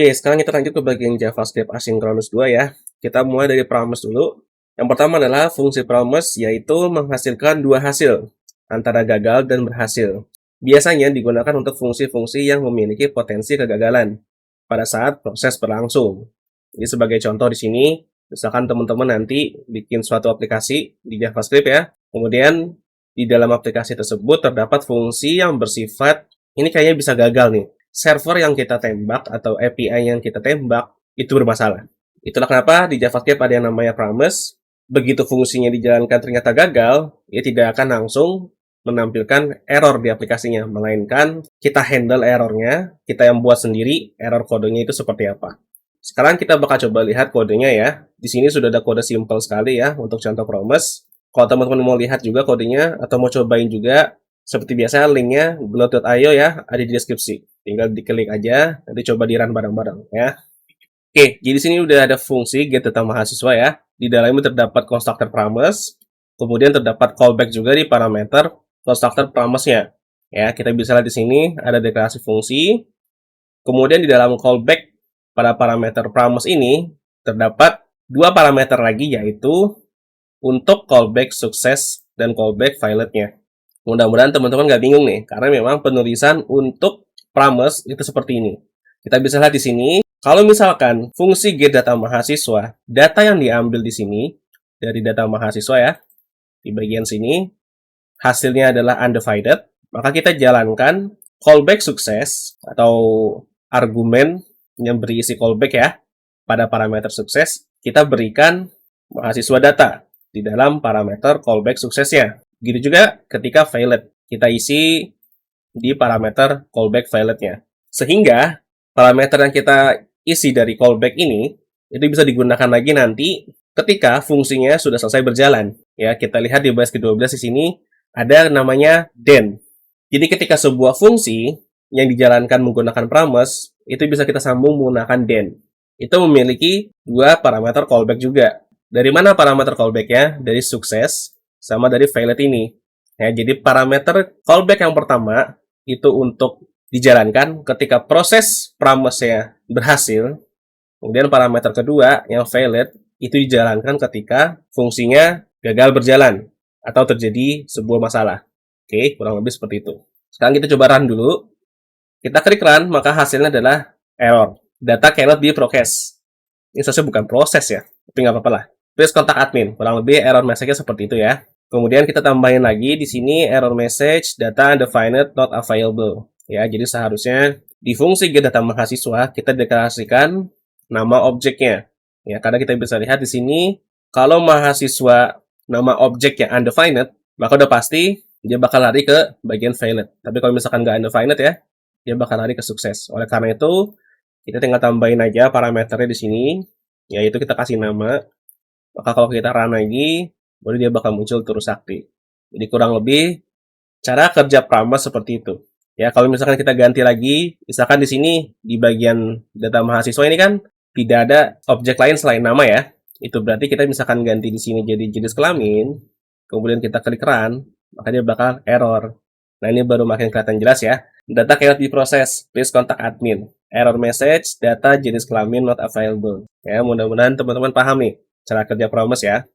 Oke, sekarang kita lanjut ke bagian JavaScript asynchronous 2 ya. Kita mulai dari promise dulu. Yang pertama adalah fungsi promise, yaitu menghasilkan dua hasil, antara gagal dan berhasil. Biasanya digunakan untuk fungsi-fungsi yang memiliki potensi kegagalan pada saat proses berlangsung. Jadi sebagai contoh di sini, misalkan teman-teman nanti bikin suatu aplikasi di JavaScript ya, kemudian di dalam aplikasi tersebut terdapat fungsi yang bersifat, ini kayaknya bisa gagal nih. Server yang kita tembak atau API yang kita tembak itu bermasalah. Itulah kenapa di JavaScript ada yang namanya promise. Begitu fungsinya dijalankan ternyata gagal, ya tidak akan langsung menampilkan error di aplikasinya, melainkan kita handle errornya, kita yang buat sendiri error kodenya itu seperti apa. Sekarang kita bakal coba lihat kodenya ya. Di sini sudah ada kode simple sekali ya untuk contoh promise. Kalau teman-teman mau lihat juga kodenya atau mau cobain juga, seperti biasa linknya gloat.io ya, ada di deskripsi. Tinggal diklik aja, nanti coba di run bareng-bareng ya. Oke, jadi di sini udah ada fungsi get data mahasiswa ya. Di dalamnya terdapat constructor promise, kemudian terdapat callback juga di parameter constructor promise-nya. Ya, kita bisa lihat di sini ada deklarasi fungsi. Kemudian di dalam callback pada parameter promise ini terdapat dua parameter lagi, yaitu untuk callback sukses dan callback failed-nya. Mudah-mudahan teman-teman nggak bingung nih, karena memang penulisan untuk promise itu seperti ini. Kita bisa lihat di sini, kalau misalkan fungsi get data mahasiswa, data yang diambil di sini dari data mahasiswa ya, di bagian sini, hasilnya adalah undivided, maka kita jalankan callback sukses atau argumen yang berisi callback ya, pada parameter sukses, kita berikan mahasiswa data di dalam parameter callback suksesnya. Begitu juga ketika failed, kita isi di parameter callback failed-nya. Sehingga parameter yang kita isi dari callback ini itu bisa digunakan lagi nanti ketika fungsinya sudah selesai berjalan. Ya, kita lihat di baris ke-12 di sini ada namanya then. Jadi ketika sebuah fungsi yang dijalankan menggunakan promise itu bisa kita sambung menggunakan then. Itu memiliki dua parameter callback juga. Dari mana parameter callback-nya? Dari sukses sama dari failed ini. Ya, jadi parameter callback yang pertama itu untuk dijalankan ketika proses promise-nya berhasil. Kemudian parameter kedua yang failed itu dijalankan ketika fungsinya gagal berjalan atau terjadi sebuah masalah. Oke, kurang lebih seperti itu. Sekarang kita coba run dulu. Kita klik run, maka hasilnya adalah error. Data cannot be processed. Ini sebenarnya bukan proses ya, tapi nggak apa-apa lah. Please kontak admin. Kurang lebih error message-nya seperti itu ya. Kemudian kita tambahin lagi di sini error message data undefined not available. Ya, jadi seharusnya di fungsi get data mahasiswa kita deklarasikan nama objeknya. Ya, karena kita bisa lihat di sini kalau mahasiswa nama objek yang undefined, maka udah pasti dia bakal lari ke bagian failed. Tapi kalau misalkan nggak undefined ya, dia bakal lari ke sukses. Oleh karena itu, kita tinggal tambahin aja parameternya di sini, yaitu kita kasih nama. Maka kalau kita run lagi, baru dia bakal muncul terus aktif. Jadi kurang lebih cara kerja promise seperti itu. Ya, kalau misalkan kita ganti lagi, misalkan di sini di bagian data mahasiswa ini kan tidak ada objek lain selain nama ya. Itu berarti kita misalkan ganti di sini jadi jenis kelamin, kemudian kita klik run, maka dia bakal error. Nah, ini baru makin kelihatan jelas ya. Data cannot be processed, please contact admin. Error message, data jenis kelamin not available. Ya, mudah-mudahan teman-teman paham nih cara kerja promise ya.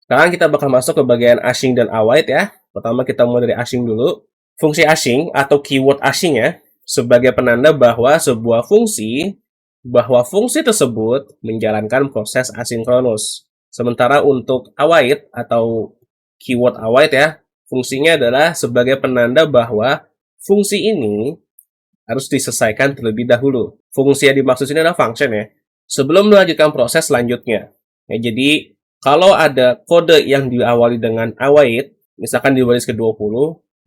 Sekarang kita bakal masuk ke bagian async dan await ya. Pertama kita mulai dari async dulu. Fungsi async atau keyword async ya, sebagai penanda bahwa sebuah fungsi tersebut menjalankan proses asinkronus. Sementara untuk await atau keyword await ya, fungsinya adalah sebagai penanda bahwa fungsi ini harus diselesaikan terlebih dahulu. Fungsi yang dimaksud ini adalah function ya, sebelum melanjutkan proses selanjutnya. Ya, jadi kalau ada kode yang diawali dengan await, misalkan di baris ke-20,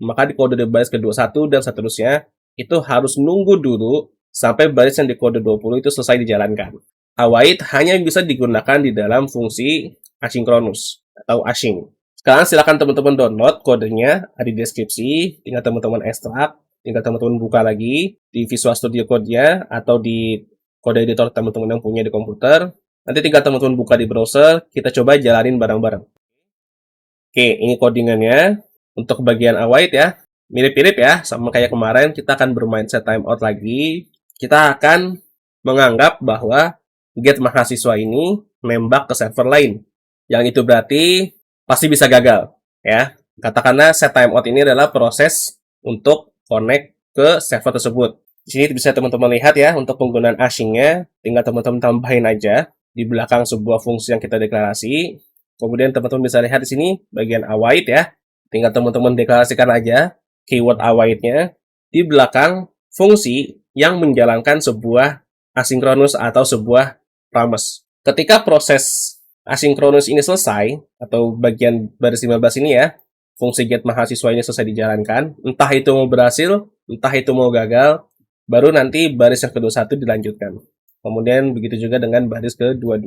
maka di kode di baris ke-21 dan seterusnya, itu harus nunggu dulu sampai baris yang di kode 20 itu selesai dijalankan. Await hanya bisa digunakan di dalam fungsi asynchronous atau async. Sekarang silakan teman-teman download kodenya, ada di deskripsi, tinggal teman-teman ekstrak, tinggal teman-teman buka lagi di Visual Studio Code-nya atau di kode editor teman-teman yang punya di komputer. Nanti tinggal teman-teman buka di browser, kita coba jalanin bareng-bareng. Oke, ini codingannya. Untuk bagian await ya, mirip-mirip ya, sama kayak kemarin, kita akan bermain set timeout lagi. Kita akan menganggap bahwa get mahasiswa ini nembak ke server lain. Yang itu berarti pasti bisa gagal, ya. Katakanlah set timeout ini adalah proses untuk connect ke server tersebut. Di sini bisa teman-teman lihat ya, untuk penggunaan ashing-nya, tinggal teman-teman tambahin aja di belakang sebuah fungsi yang kita deklarasi. Kemudian teman-teman bisa lihat di sini bagian await ya. Tinggal teman-teman deklarasikan aja keyword await-nya di belakang fungsi yang menjalankan sebuah asinkronus atau sebuah promise. Ketika proses asinkronus ini selesai, atau bagian baris 15 ini ya, fungsi get mahasiswa ini selesai dijalankan, entah itu mau berhasil, entah itu mau gagal, baru nanti baris yang ke-21 dilanjutkan. Kemudian begitu juga dengan baris ke-22.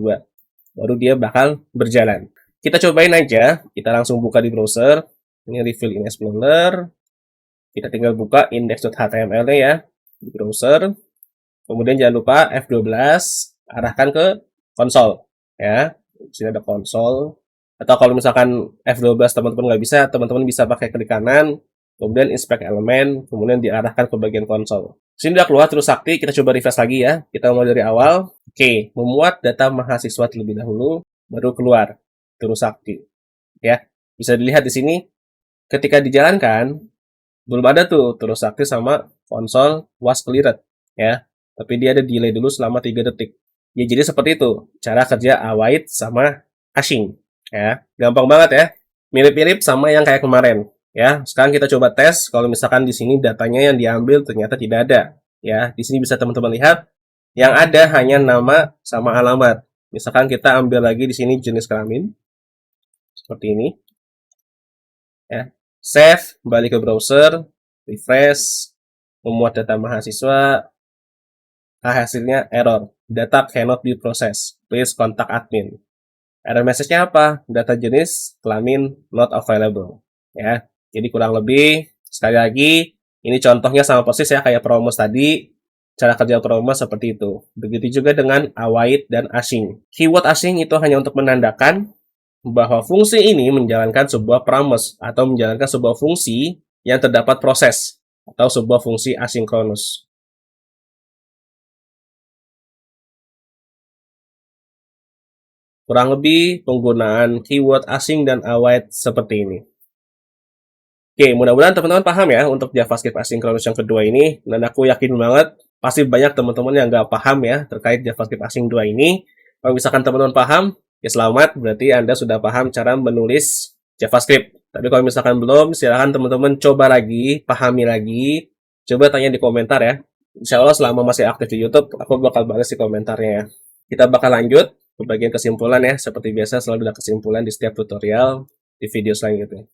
Baru dia bakal berjalan. Kita cobain aja, kita langsung buka di browser. Ini refill in Explorer. Kita tinggal buka index.html-nya ya di browser. Kemudian jangan lupa F12 arahkan ke konsol ya. Di sini ada konsol. Atau kalau misalkan F12 teman-teman nggak bisa, teman-teman bisa pakai klik kanan, kemudian inspect elemen, kemudian diarahkan ke bagian konsol. Sini udah keluar terus sakti, kita coba refresh lagi ya. Kita mulai dari awal. Oke, memuat data mahasiswa terlebih dahulu, baru keluar terus sakti. Ya, bisa dilihat di sini ketika dijalankan belum ada tuh terus sakti sama konsol was cleared ya. Tapi dia ada delay dulu selama 3 detik. Ya jadi seperti itu cara kerja await sama hashing. Ya, gampang banget ya. Mirip-mirip sama yang kayak kemarin. Ya, sekarang kita coba tes kalau misalkan di sini datanya yang diambil ternyata tidak ada. Ya, di sini bisa teman-teman lihat yang ada hanya nama sama alamat. Misalkan kita ambil lagi di sini jenis kelamin. Seperti ini. Ya. Save, balik ke browser, refresh, memuat data mahasiswa. Hasilnya error. Data cannot be processed. Please contact admin. Error message-nya apa? Data jenis kelamin not available. Ya, jadi kurang lebih sekali lagi ini contohnya sama persis ya kayak promos tadi. Cara kerja promos seperti itu. Begitu juga dengan await dan ashing. Keyword ashing itu hanya untuk menandakan bahwa fungsi ini menjalankan sebuah promise atau menjalankan sebuah fungsi yang terdapat proses atau sebuah fungsi asinkronus. Kurang lebih penggunaan keyword asing dan await seperti ini. Oke, mudah-mudahan teman-teman paham ya untuk JavaScript asinkronus yang kedua ini. Dan aku yakin banget pasti banyak teman-teman yang nggak paham ya terkait JavaScript asing 2 ini. Kalau misalkan teman-teman paham, ya selamat, berarti Anda sudah paham cara menulis JavaScript. Tapi kalau misalkan belum, silahkan teman-teman coba lagi, pahami lagi. Coba tanya di komentar ya. Insya Allah selama masih aktif di YouTube, aku bakal balas di komentarnya ya. Kita bakal lanjut ke bagian kesimpulan ya. Seperti biasa selalu ada kesimpulan di setiap tutorial di video selanjutnya.